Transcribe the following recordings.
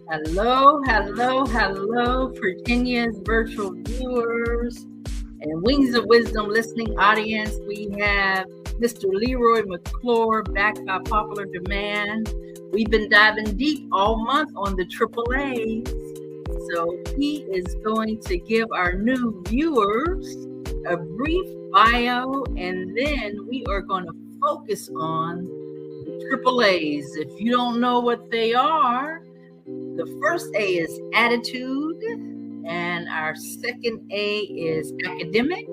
Hello, hello, hello, Virginia's virtual viewers and Wings of Wisdom listening audience. We have Mr. Leroy McClure back by popular demand. We've been diving deep all month on the AAAs. So he is going to give our new viewers a brief bio, and then we are going to focus on the AAAs. If you don't know what they are, the first A is attitude, and our second A is academics,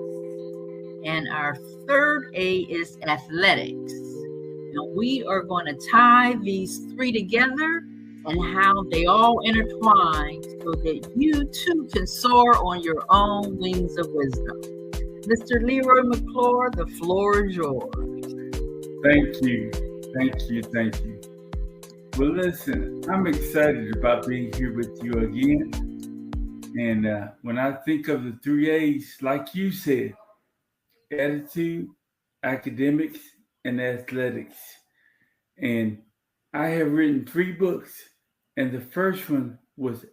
and our third A is athletics. And we are going to tie these three together and how they all intertwine so that you too can soar on your own wings of wisdom. Mr. Leroy McClure, the floor is yours. Thank you. Thank you. Thank you. Well, listen, I'm excited about being here with you again. And when I think of the three A's, like you said, attitude, academics, and athletics. And I have written 3 books, and the first one was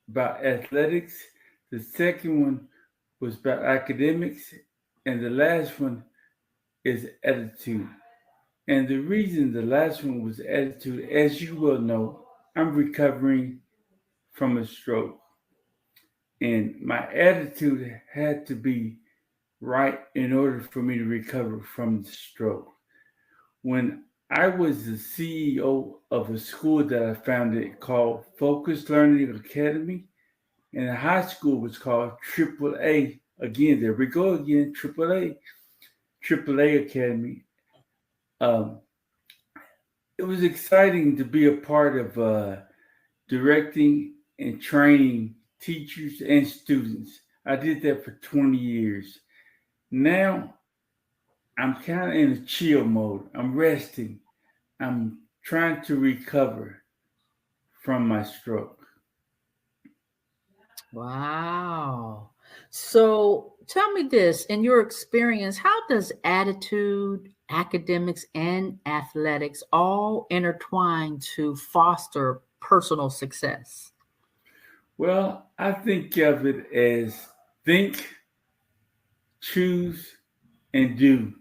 about athletics, the second one was about academics, and the last one is attitude. And the reason the last one was attitude, as you well know, I'm recovering from a stroke. And my attitude had to be right in order for me to recover from the stroke. When I was the CEO of a school that I founded called Focused Learning Academy, and the high school was called AAA. Again, there we go again, AAA Academy. It was exciting to be a part of directing and training teachers and students. I did that for 20 years. Now I'm kind of in a chill mode. I'm resting. I'm trying to recover from my stroke. Wow. So tell me this, in your experience, how does attitude, academics, and athletics all intertwine to foster personal success? Well, I think of it as think, choose, and do.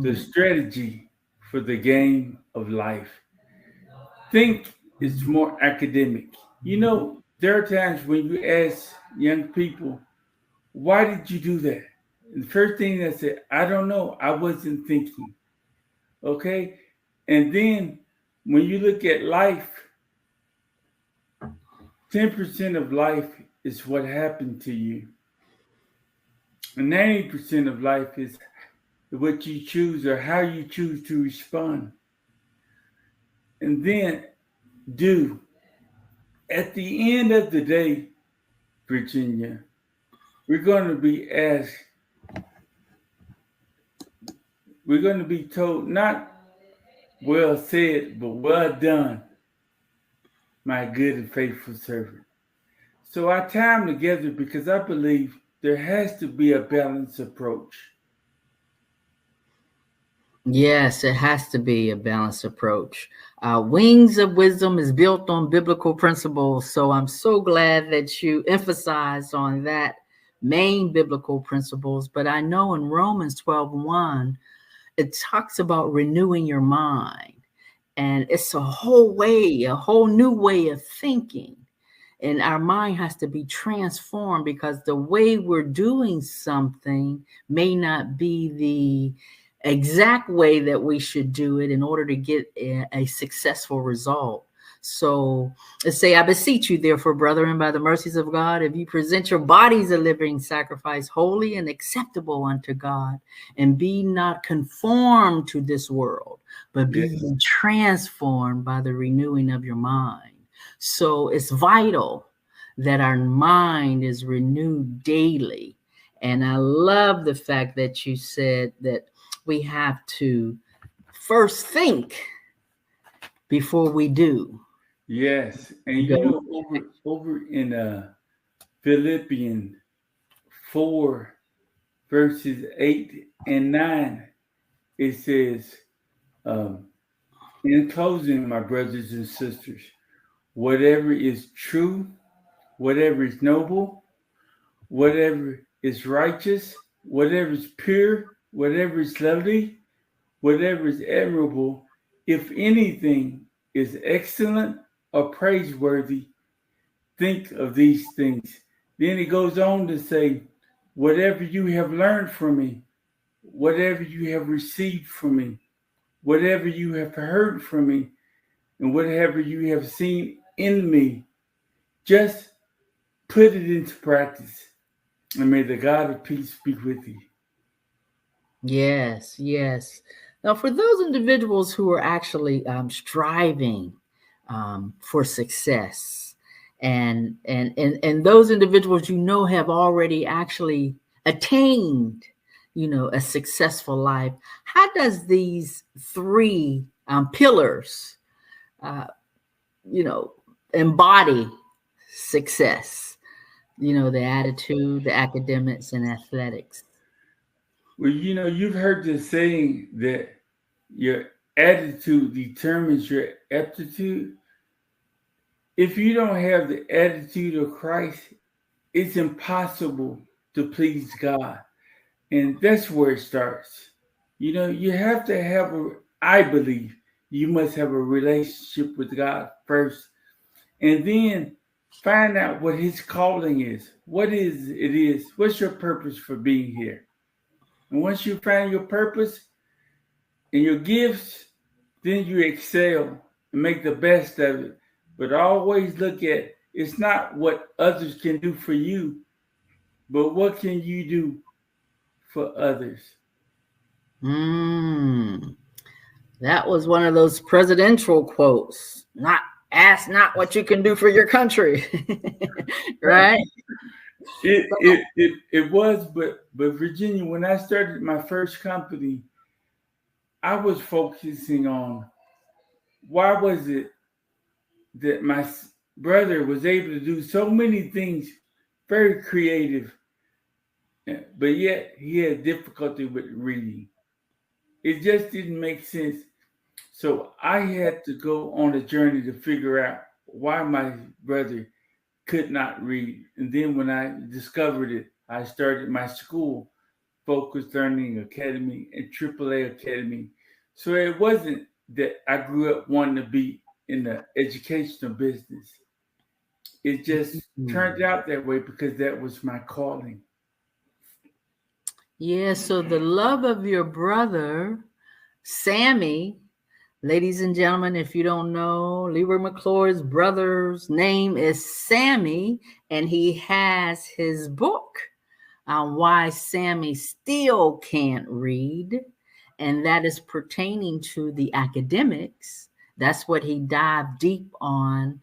The strategy for the game of life. Think is more academic. You know, there are times when you ask young people, why did you do that? And the first thing they say, I don't know. I wasn't thinking. Okay. And then when you look at life, 10% of life is what happened to you. And 90% of life is what you choose or how you choose to respond. And then do. At the end of the day, Virginia, we're going to be asked, we're going to be told, not well said, but well done, my good and faithful servant. So I tie them together because I believe there has to be a balanced approach. Yes, it has to be a balanced approach. Wings of Wisdom is built on biblical principles, so I'm so glad that you emphasized on that main biblical principles. But I know in Romans 12:1, it talks about renewing your mind, and it's a whole new way of thinking. And our mind has to be transformed because the way we're doing something may not be the exact way that we should do it in order to get a successful result. So let's say, I beseech you, therefore, brethren, by the mercies of God, if you present your bodies a living sacrifice, holy and acceptable unto God, and be not conformed to this world, but be Yes. transformed by the renewing of your mind. So it's vital that our mind is renewed daily. And I love the fact that you said that we have to first think before we do. Yes. And you know, over in Philippians 4, verses 8 and 9, it says, in closing, my brothers and sisters, whatever is true, whatever is noble, whatever is righteous, whatever is pure, whatever is lovely, whatever is admirable, if anything is excellent or praiseworthy, think of these things. Then it goes on to say, whatever you have learned from me, whatever you have received from me, whatever you have heard from me, and whatever you have seen in me, just put it into practice. And may the God of peace be with you. Yes, yes. Now, for those individuals who are actually striving for success, and those individuals have already actually attained, a successful life, how does these three pillars, uh, embody success? The attitude, the academics, and athletics. Well, you've heard the saying that your attitude determines your aptitude. If you don't have the attitude of Christ, it's impossible to please God. And that's where it starts. You have to have I believe, you must have a relationship with God first. And then find out what his calling is. What is it is? What's your purpose for being here? And once you find your purpose and your gifts, then you excel and make the best of it. But always look at it's not what others can do for you, but what can you do for others? That was one of those presidential quotes. Not ask not what you can do for your country. Right? It was, but Virginia, when I started my first company, I was focusing on why was it that my brother was able to do so many things, very creative, but yet he had difficulty with reading. It just didn't make sense. So I had to go on a journey to figure out why my brother could not read. And then when I discovered it, I started my school, Focused Learning Academy and AAA Academy. So it wasn't that I grew up wanting to be in the educational business. It just turned out that way because that was my calling. Yeah, so the love of your brother, Sammy, ladies and gentlemen, if you don't know, Leroy McClure's brother's name is Sammy, and he has his book on why Sammy still can't read, and that is pertaining to the academics. That's what he dived deep on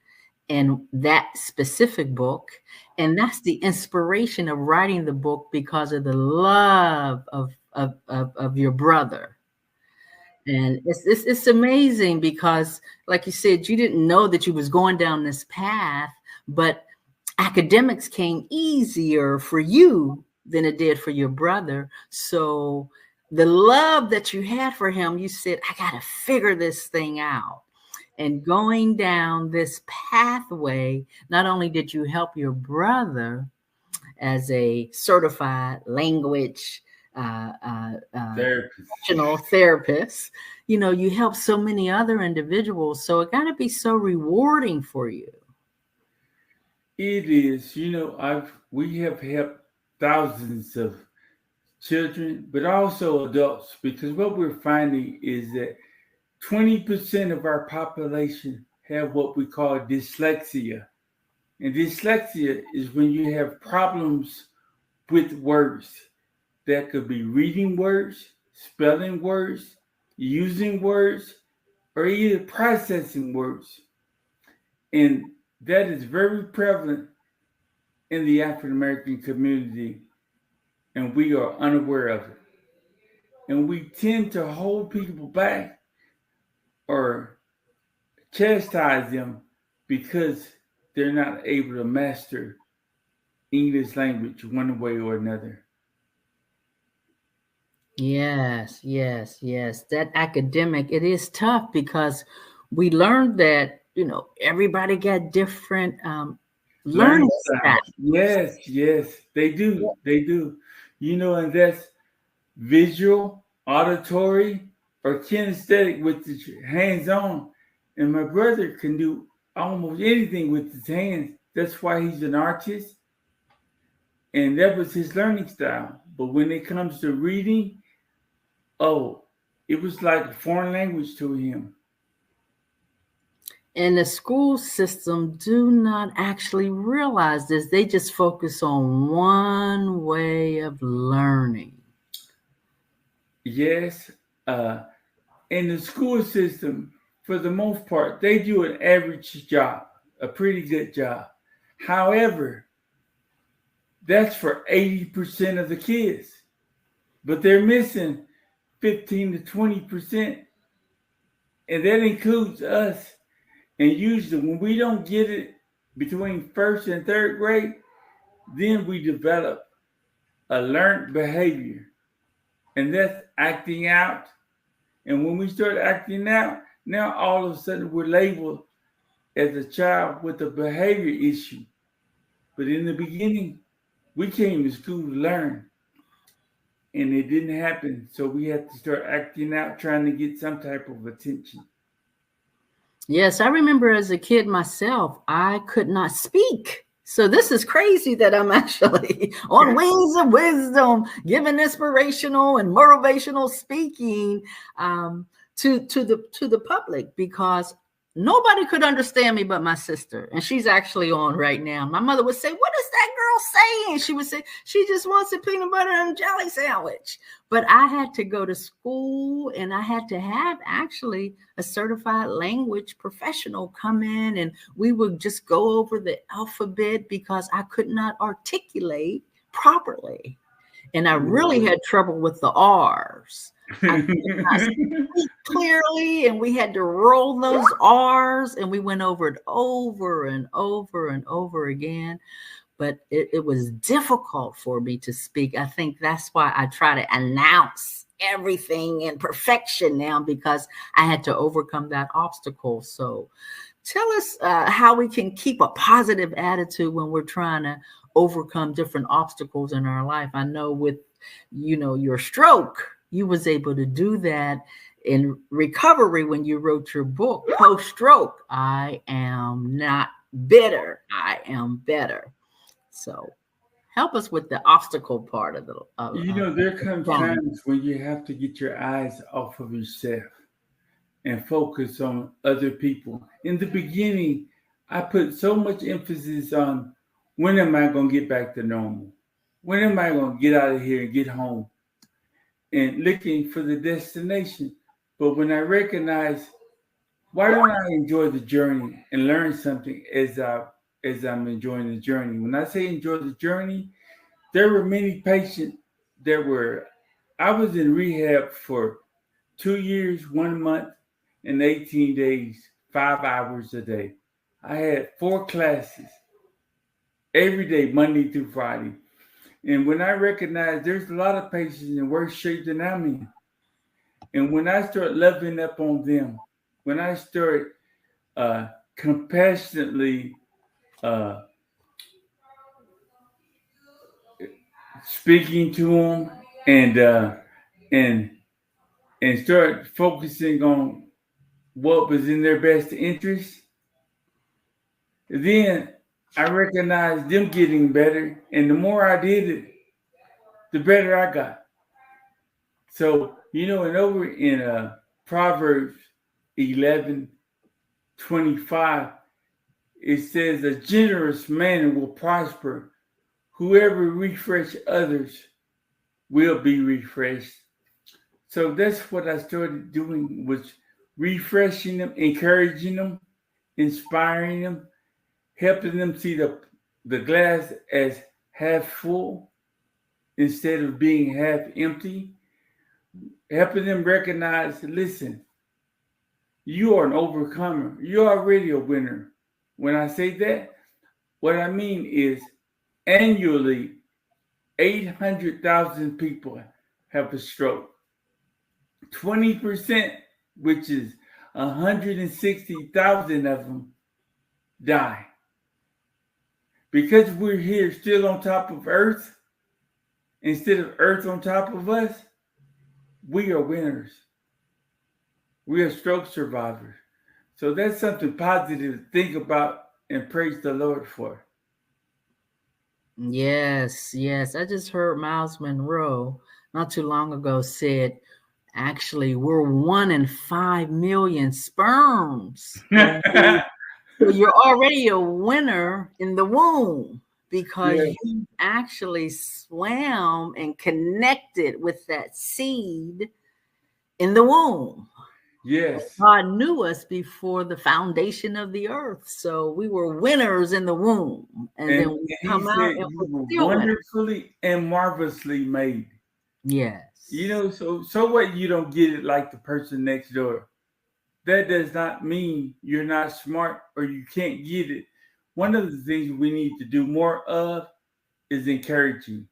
in that specific book. And that's the inspiration of writing the book because of the love of your brother. And it's amazing because, like you said, you didn't know that you was going down this path, but academics came easier for you than it did for your brother. So the love that you had for him, you said, I got to figure this thing out. And going down this pathway, not only did you help your brother as a certified language professional therapist, you help so many other individuals. So it got to be so rewarding for you. It is. We have helped thousands of children, but also adults, because what we're finding is that 20% of our population have what we call dyslexia. And dyslexia is when you have problems with words. That could be reading words, spelling words, using words, or either processing words. And that is very prevalent in the African American community, and we are unaware of it. And we tend to hold people back or chastise them because they're not able to master English language one way or another. Yes. That academic, it is tough because we learned that, everybody got different Learning learning styles. styles. Yes, they do. They do. And that's visual, auditory, or kinesthetic with the hands on. And my brother can do almost anything with his hands. That's why he's an artist. And that was his learning style. But when it comes to reading, oh, it was like a foreign language to him. And the school system do not actually realize this. They just focus on one way of learning. Yes, in the school system, for the most part, they do an average job, a pretty good job. However, that's for 80% of the kids, but they're missing 15 to 20%, and that includes us. And usually, when we don't get it between first and third grade, then we develop a learned behavior, and that's acting out. And when we start acting out, now all of a sudden we're labeled as a child with a behavior issue. But in the beginning, we came to school to learn, and it didn't happen. So we had to start acting out, trying to get some type of attention. Yes, I remember as a kid myself, I could not speak. So this is crazy that I'm actually on Wings of Wisdom, giving inspirational and motivational speaking to the public, because nobody could understand me but my sister. And she's actually on right now. My mother would say, "What is that girl saying?" She would say, "She just wants a peanut butter and jelly sandwich." But I had to go to school, and I had to have actually a certified language professional come in, and we would just go over the alphabet because I could not articulate properly. And I really had trouble with the R's. I could not speak clearly, and we had to roll those R's, and we went over it over and over and over again. But it was difficult for me to speak. I think that's why I try to announce everything in perfection now, because I had to overcome that obstacle. So tell us how we can keep a positive attitude when we're trying to overcome different obstacles in our life. I know with, your stroke, you was able to do that in recovery when you wrote your book, Post Stroke. I am not bitter. I am better. So help us with the obstacle part of the. There comes times when you have to get your eyes off of yourself and focus on other people. In the beginning, I put so much emphasis on, when am I going to get back to normal? When am I going to get out of here and get home? And looking for the destination. But when I recognize, why don't I enjoy the journey and learn something as I'm enjoying the journey? When I say enjoy the journey, there were many patients I was in rehab for 2 years, 1 month, and 18 days, 5 hours a day. I had 4 classes every day, Monday through Friday. And when I recognized there's a lot of patients in worse shape than I'm in, and when I start loving up on them, when I start compassionately speaking to them and start focusing on what was in their best interest, then I recognized them getting better, and the more I did it, the better I got. So, and over in Proverbs 11:25, it says, "A generous man will prosper. Whoever refreshes others will be refreshed." So that's what I started doing, was refreshing them, encouraging them, inspiring them, helping them see the glass as half full instead of being half empty, helping them recognize, listen, you are an overcomer. You're already a winner. When I say that, what I mean is annually 800,000 people have a stroke. 20%, which is 160,000 of them die. Because we're here still on top of Earth, instead of Earth on top of us, we are winners. We are stroke survivors. So that's something positive to think about and praise the Lord for. Yes, yes. I just heard Miles Monroe not too long ago said, actually, we're 1 in 5 million sperms. And so you're already a winner in the womb because Yeah. you actually swam and connected with that seed in the womb. Yes. God knew us before the foundation of the earth. So we were winners in the womb. And then And we he come out said and you we're were still winners. wonderfully and marvelously made. Yes. So what, you don't get it like the person next door. That does not mean you're not smart or you can't get it. One of the things we need to do more of is encouraging.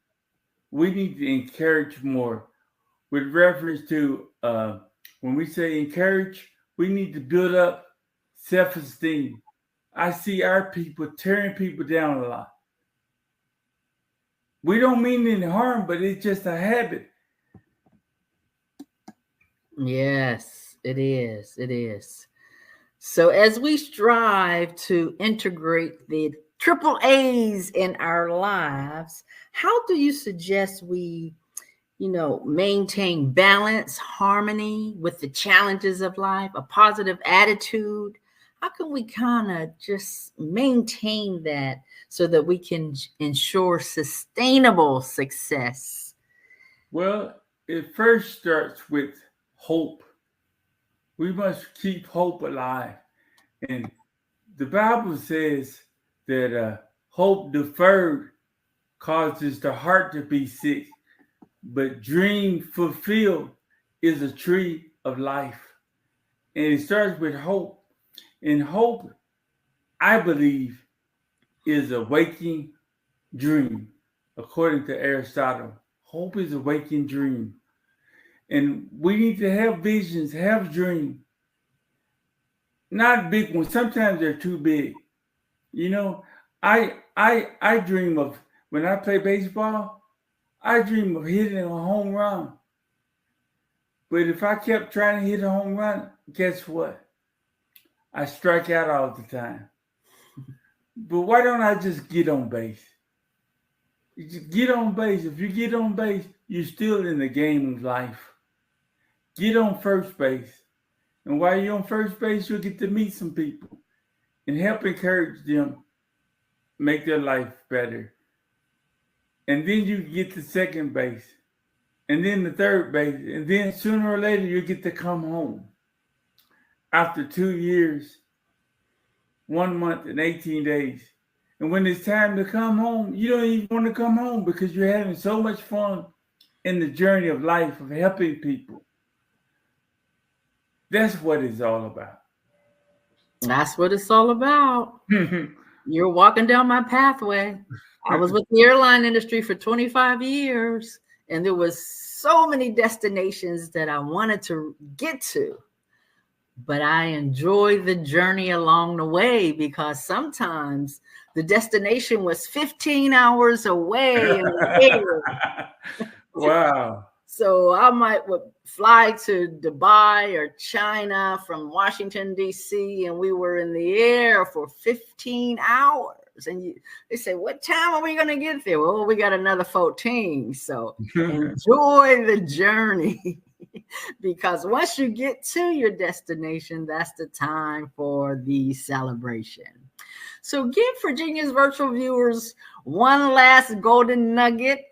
We need to encourage more. With reference to when we say encourage, we need to build up self-esteem. I see our people tearing people down a lot. We don't mean any harm, but it's just a habit. Yes, it is. It is. So as we strive to integrate the triple A's in our lives, how do you suggest we, maintain balance, harmony with the challenges of life, a positive attitude? How can we kind of just maintain that so that we can ensure sustainable success? Well, it first starts with hope. We must keep hope alive. And the Bible says that hope deferred causes the heart to be sick, but dream fulfilled is a tree of life. And it starts with hope. And hope, I believe, is a waking dream, according to Aristotle. Hope is a waking dream. And we need to have visions, have dreams. Not big ones. Sometimes they're too big. You know, I dream of, when I play baseball, I dream of hitting a home run. But if I kept trying to hit a home run, guess what? I strike out all the time. But why don't I just get on base? You just get on base. If you get on base, you're still in the game of life. Get on first base. And while you're on first base, you'll get to meet some people and help encourage them, make their life better. And then you get to second base, and then the third base, and then sooner or later you get to come home. After 2 years, 1 month, and 18 days. And when it's time to come home, you don't even want to come home because you're having so much fun in the journey of life of helping people. That's what it's all about. That's what it's all about. You're walking down my pathway. I was with the airline industry for 25 years, and there was so many destinations that I wanted to get to. But I enjoy the journey along the way because sometimes the destination was 15 hours away in the air. Wow. So I would fly to Dubai or China from Washington, D.C., and we were in the air for 15 hours. And they say, what time are we going to get there? Well, we got another 14. So enjoy the journey because once you get to your destination, that's the time for the celebration. So give Virginia's virtual viewers one last golden nugget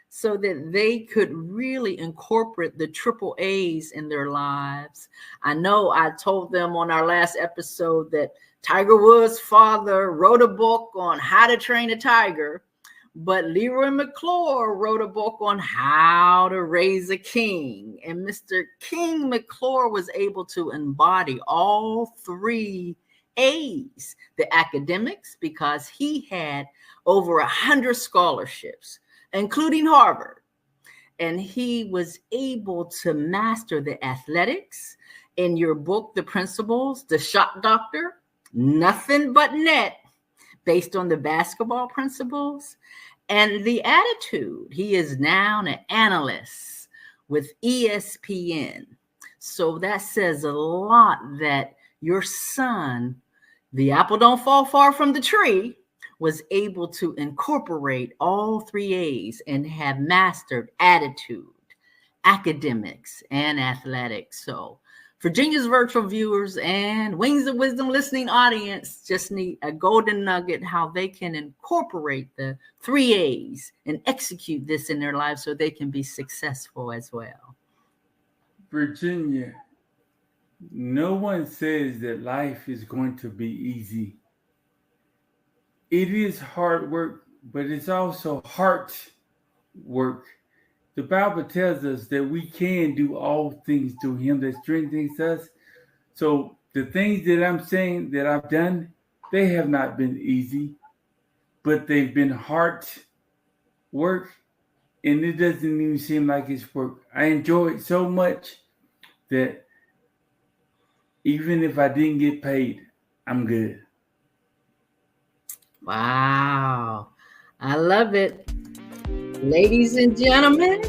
so that they could really incorporate the triple A's in their lives. I know I told them on our last episode that Tiger Woods' father wrote a book on how to train a tiger, but Leroy McClure wrote a book on how to raise a king. And Mr. King McClure was able to embody all three A's, the academics, because he had over 100 scholarships, including Harvard. And he was able to master the athletics in your book, The Principles, The Shot Doctor, Nothing But Net, based on the basketball principles and the attitude. He is now an analyst with ESPN. So that says a lot that your son, the apple don't fall far from the tree, was able to incorporate all 3 A's and have mastered attitude, academics, and athletics. So Virginia's virtual viewers and Wings of Wisdom listening audience just need a golden nugget how they can incorporate the 3 A's and execute this in their lives so they can be successful as well. Virginia, no one says that life is going to be easy. It is hard work, but it's also heart work. The Bible tells us that we can do all things through him that strengthens us. So the things that I'm saying that I've done, they have not been easy, but they've been hard work, and it doesn't even seem like it's work. I enjoy it so much that even if I didn't get paid, I'm good. Wow. I love it. Ladies and gentlemen,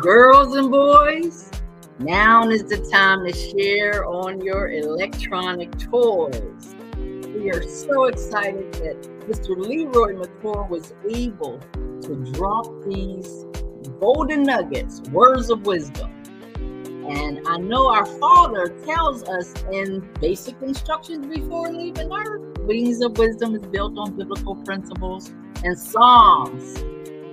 girls and boys, now is the time to share on your electronic toys. We are so excited that Mr. Leroy McClure was able to drop these golden nuggets, words of wisdom. And I know our Father tells us in basic instructions before leaving earth, Wings of Wisdom is built on biblical principles and Psalms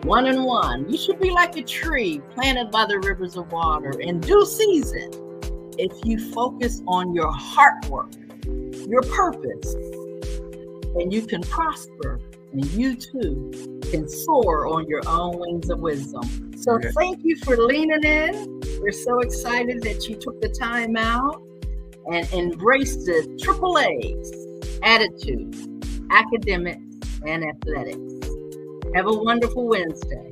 1:1. You should be like a tree planted by the rivers of water in due season. If you focus on your heart work, your purpose, and you can prosper, and you too can soar on your own wings of wisdom. So thank you for leaning in. We're so excited that you took the time out and embraced the AAA's, attitude, academics, and athletics. Have a wonderful Wednesday.